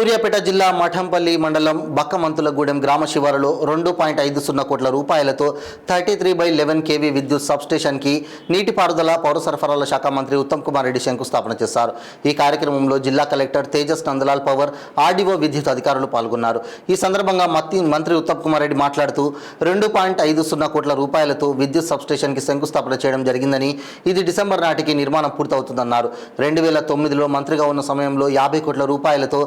సూర్యాపేట జిల్లా మఠంపల్లి మండలం బక్కమంతులగూడెం గ్రామ శివారులో 2.50 కోట్ల రూపాయలతో 33/11 kV విద్యుత్ సబ్స్టేషన్కి నీటిపారుదల పౌర సరఫరాల శాఖ మంత్రి ఉత్తమ్ కుమార్ రెడ్డి శంకుస్థాపన చేశారు. ఈ కార్యక్రమంలో జిల్లా కలెక్టర్ తేజస్ నందలాల్ పవర్, ఆర్డీఓ విద్యుత్ అధికారులు పాల్గొన్నారు. ఈ సందర్భంగా మంత్రి ఉత్తమ్ కుమార్ రెడ్డి మాట్లాడుతూ 2.50 కోట్ల రూపాయలతో విద్యుత్ సబ్స్టేషన్కి శంకుస్థాపన చేయడం జరిగిందని, ఇది డిసెంబర్ నాటికి నిర్మాణం పూర్తవుతుందన్నారు. 2009లో మంత్రిగా ఉన్న సమయంలో 50 కోట్ల రూపాయలతో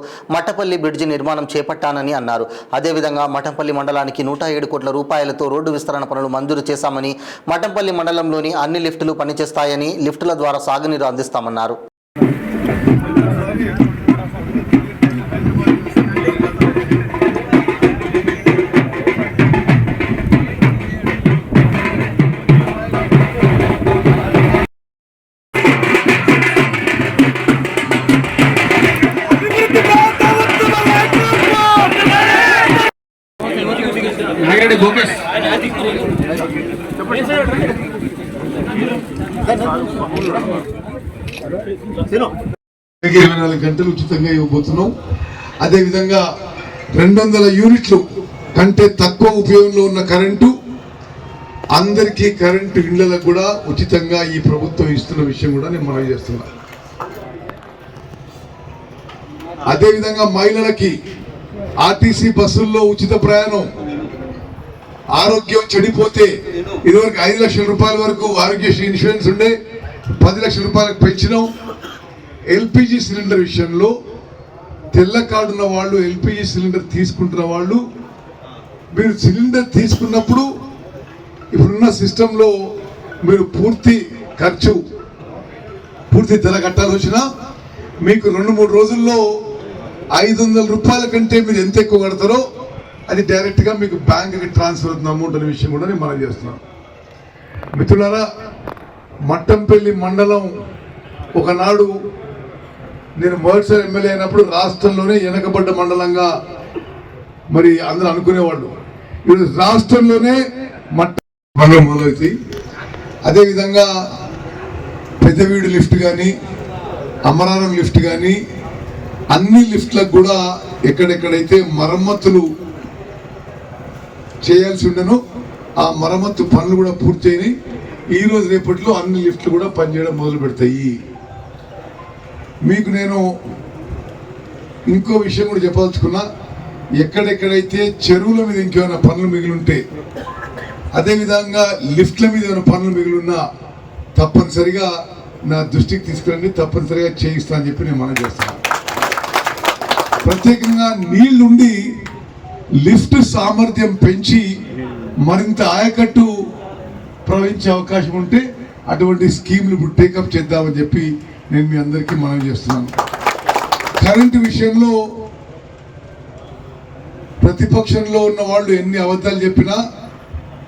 మఠంపల్లి బ్రిడ్జి నిర్మాణం చేపట్టానని అన్నారు. అదేవిధంగా మఠంపల్లి మండలానికి 107 కోట్ల రూపాయలతో రోడ్డు విస్తరణ పనులు మంజూరు చేశామని, మఠంపల్లి మండలంలోని అన్ని లిఫ్టులు పనిచేస్తాయని, లిఫ్టుల ద్వారా సాగునీరు అందిస్తామన్నారు. గంటలు ఉచితంగా ఇవ్వబోతున్నాం. అదేవిధంగా 200 యూనిట్లు కంటే తక్కువ ఉపయోగంలో ఉన్న కరెంటు అందరికీ కరెంటు ఇళ్లకు కూడా ఉచితంగా ఈ ప్రభుత్వం ఇస్తున్న విషయం కూడా నేను మనవి చేస్తున్నా. అదేవిధంగా మహిళలకి ఆర్టీసీ బస్సుల్లో ఉచిత ప్రయాణం, ఆరోగ్యం చెడిపోతే ఇదివరకు 5 లక్షల రూపాయల వరకు ఆరోగ్యశ్రీ ఇన్సూరెన్స్ ఉండే 10 లక్షల రూపాయలకు పెంచినాం. ఎల్పిజి సిలిండర్ విషయంలో తెల్ల కార్డు ఉన్న వాళ్ళు, ఎల్పిజి సిలిండర్ తీసుకుంటున్న వాళ్ళు, మీరు సిలిండర్ తీసుకున్నప్పుడు ఇప్పుడున్న సిస్టంలో మీరు పూర్తి ఖర్చు, పూర్తి ధర కట్టాల్సి వచ్చినా మీకు 2-3 రోజుల్లో 500 రూపాయల కంటే మీరు ఎంత ఎక్కువ కడతారో అది డైరెక్ట్గా మీకు బ్యాంకుకి ట్రాన్స్ఫర్ అవుతున్న అమౌంట్ అనే విషయం కూడా నేను మనం చేస్తున్నాను. మిత్రులారా, మట్టంపల్లి మండలం ఒకనాడు నేను మొదటిసారి ఎమ్మెల్యే అయినప్పుడు రాష్ట్రంలోనే వెనకబడ్డ మండలంగా మరి అందరూ అనుకునేవాళ్ళు. ఈరోజు రాష్ట్రంలోనే మండలం మొదలవుతాయి. అదేవిధంగా పెద్దవీడు లిఫ్ట్ కానీ, అమరారం లిఫ్ట్ కానీ, అన్ని లిఫ్ట్లకు కూడా ఎక్కడెక్కడైతే మరమ్మతులు చేయాల్సి ఉండను ఆ మరమ్మతు పనులు కూడా పూర్తయినాయి. ఈ రోజు రేపట్లో అన్ని లిఫ్ట్లు కూడా పనిచేయడం మొదలు పెడతాయి. మీకు నేను ఇంకో విషయం కూడా చెప్పదలుచుకున్నా. ఎక్కడెక్కడైతే చెరువుల మీద ఇంకేమైనా పనులు మిగిలింటే, అదేవిధంగా లిఫ్ట్ల మీద ఏమైనా పనులు మిగిలిన్నా తప్పనిసరిగా నా దృష్టికి తీసుకురండి, తప్పనిసరిగా చేయిస్తా అని చెప్పి నేను మనం చేస్తాను. ప్రత్యేకంగా నీళ్లుండి లిఫ్ట్ సామర్థ్యం పెంచి మరింత ఆయకట్టు ప్రవహించే అవకాశం ఉంటే అటువంటి స్కీమ్లు ఇప్పుడు టేకప్ చేద్దామని చెప్పి నేను మీ అందరికీ మనవి చేస్తున్నాను. కరెంటు విషయంలో ప్రతిపక్షంలో ఉన్న వాళ్ళు ఎన్ని అబద్ధాలు చెప్పినా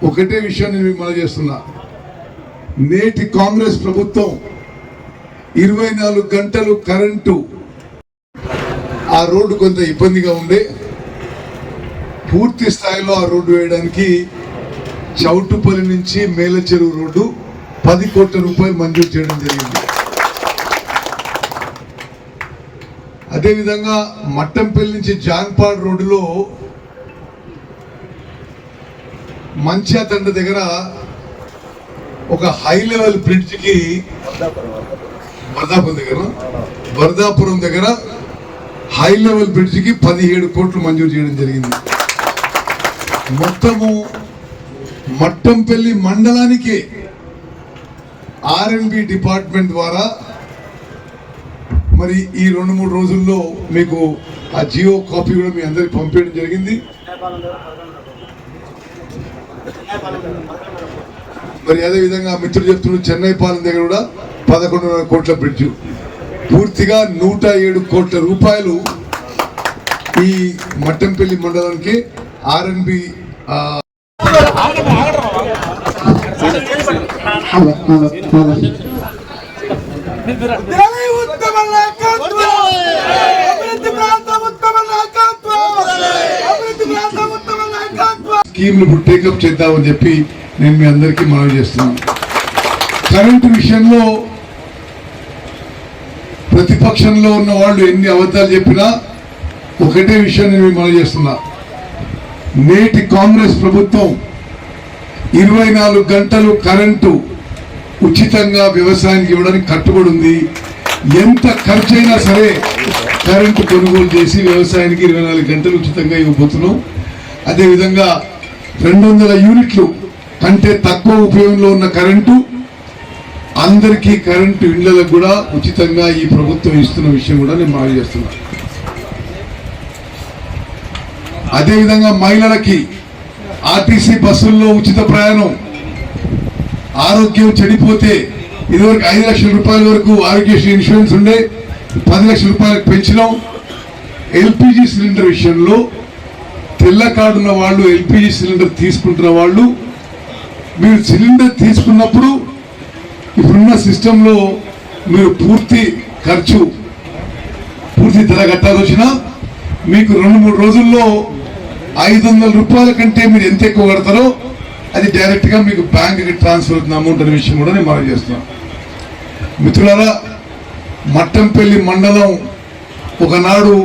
ఒకటే విషయం నేను మీకు మనవి చేస్తున్నా. నేటి కాంగ్రెస్ ప్రభుత్వం 24 గంటలు కరెంటు, ఆ రోడ్డు కొంత ఇబ్బందిగా ఉండే, పూర్తి స్థాయిలో ఆ రోడ్డు వేయడానికి చౌటుపల్లి నుంచి మేలచెరువు రోడ్డు 10 కోట్ల రూపాయలు మంజూరు చేయడం జరిగింది. అదేవిధంగా మట్టంపల్లి నుంచి జాన్పాడ్ రోడ్డులో మంచాతండ దగ్గర ఒక హై లెవెల్ బ్రిడ్జికి వరదాపురం దగ్గర హై లెవెల్ బ్రిడ్జికి 17 కోట్లు మంజూరు చేయడం జరిగింది. మొత్తము మట్టంపల్లి మండలానికి ఆర్ఎండ్బి డిపార్ట్మెంట్ ద్వారా మరి ఈ 2-3 రోజుల్లో మీకు ఆ జియో కాపీ కూడా మీ అందరికి పంపించడం జరిగింది. మరి అదేవిధంగా మిత్రులు చెప్తున్నారు, చెన్నై పాలెం దగ్గర కూడా 11.5 కోట్ల బ్రిడ్జ్, పూర్తిగా 107 కోట్ల రూపాయలు ఈ మట్టంపల్లి మండలానికి ఆర్ఎన్బి స్కీమ్లు ఇప్పుడు టేకప్ చేద్దామని చెప్పి నేను మీ అందరికీ మనవి చేస్తున్నాను. కరెంటు విషయంలో ప్రతిపక్షంలో ఉన్న వాళ్ళు ఎన్ని అబద్ధాలు చెప్పినా ఒకటే విషయాన్ని నేను మనం చేస్తున్నా, నేటి కాంగ్రెస్ ప్రభుత్వం 24 గంటలు కరెంటు ఉచితంగా వ్యవసాయానికి ఇవ్వడానికి కట్టుబడి ఉంది. ఎంత ఖర్చైనా సరే కరెంటు కొనుగోలు చేసి వ్యవసాయానికి 24 గంటలు ఉచితంగా ఇవ్వబోతున్నాం. అదేవిధంగా 200 యూనిట్లు కంటే తక్కువ ఉపయోగంలో ఉన్న కరెంటు అందరికీ కరెంటు ఇళ్లకు కూడా ఉచితంగా ఈ ప్రభుత్వం ఇస్తున్న విషయం కూడా నేను మనవి చేస్తున్నా. అదేవిధంగా మహిళలకి ఆర్టీసీ బస్సుల్లో ఉచిత ప్రయాణం, ఆరోగ్యం చెడిపోతే ఇదివరకు 5 లక్షల రూపాయల వరకు ఆరోగ్యశ్రీ ఇన్సూరెన్స్ ఉండే 10 లక్షల రూపాయలకు పెంచినాం. ఎల్పిజి సిలిండర్ విషయంలో తెల్ల కార్డు ఉన్న వాళ్ళు, ఎల్పిజి సిలిండర్ తీసుకుంటున్న వాళ్ళు, మీరు సిలిండర్ తీసుకున్నప్పుడు ఇప్పుడున్న సిస్టంలో మీరు పూర్తి ఖర్చు, పూర్తి ధర కట్టాల్సి వచ్చినా మీకు 2-3 రోజుల్లో 500 రూపాయల కంటే మీరు ఎంత ఎక్కువ కడతారో అది డైరెక్ట్ గా మీకు బ్యాంకుకి ట్రాన్స్ఫర్ అవుతున్న అమౌంట్ అనే విషయం కూడా నేను మనం చేస్తున్నాను. మిత్రులారా, మట్టంపల్లి మండలం ఒకనాడు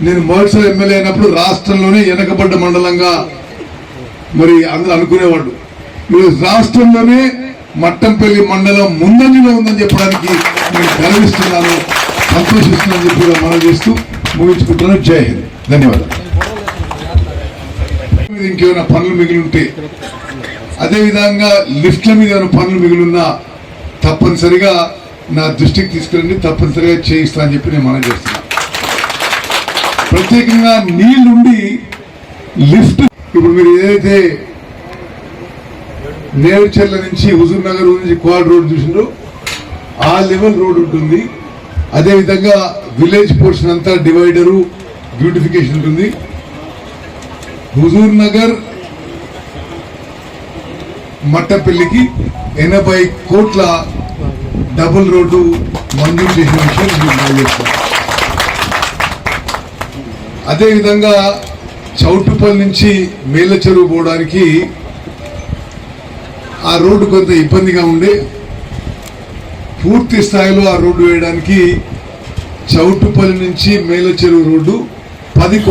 నేను మొదటిసారి ఎమ్మెల్యే అయినప్పుడు రాష్ట్రంలోనే వెనకబడ్డ మండలంగా మరి అందరూ అనుకునేవాళ్ళు. ఈరోజు రాష్ట్రంలోనే మట్టంపల్లి మండలం ముందంజలో ఉందని చెప్పడానికి నేను గర్విస్తున్నాను, సంతోషిస్తున్నాను చెప్పి కూడా మనం చేస్తూ ముగించుకుంటున్నాను. జై హింద్, ధన్యవాదాలు. ఇంకేమైనా పనులు మిగిలి ఉంటే, అదేవిధంగా లిఫ్ట్ల మీద ఏమైనా పనులు మిగిలిన్నా తప్పనిసరిగా నా దృష్టికి తీసుకురండి, తప్పనిసరిగా చేయిస్తా అని చెప్పి నేను మనం చేస్తున్నా. ప్రత్యేకంగా నీళ్లుండి లిఫ్ట్, ఇప్పుడు మీరు ఏదైతే నేర్చెర్ల నుంచి హుజూర్ నగర్ నుంచి క్వాడ్ రోడ్ చూసినారో ఆ లెవెల్ రోడ్ ఉంటుంది. అదేవిధంగా విలేజ్ పోర్షన్ అంతా డివైడరు, బ్యూటిఫికేషన్ ఉంటుంది. హుజూర్ నగర్ మట్టపల్లికి 80 కోట్ల డబుల్ రోడ్డు మంజూరు చేసిన విషయం నేను చేస్తాను. అదేవిధంగా చౌటుపల్లి నుంచి మేళ్ళ చెరువు పోవడానికి ఆ రోడ్డు కొంత ఇబ్బందిగా ఉండే, పూర్తి స్థాయిలో ఆ రోడ్డు వేయడానికి చౌటుపల్లి నుంచి మేళ్ళ చెరువు రోడ్డు 10 కోట్ల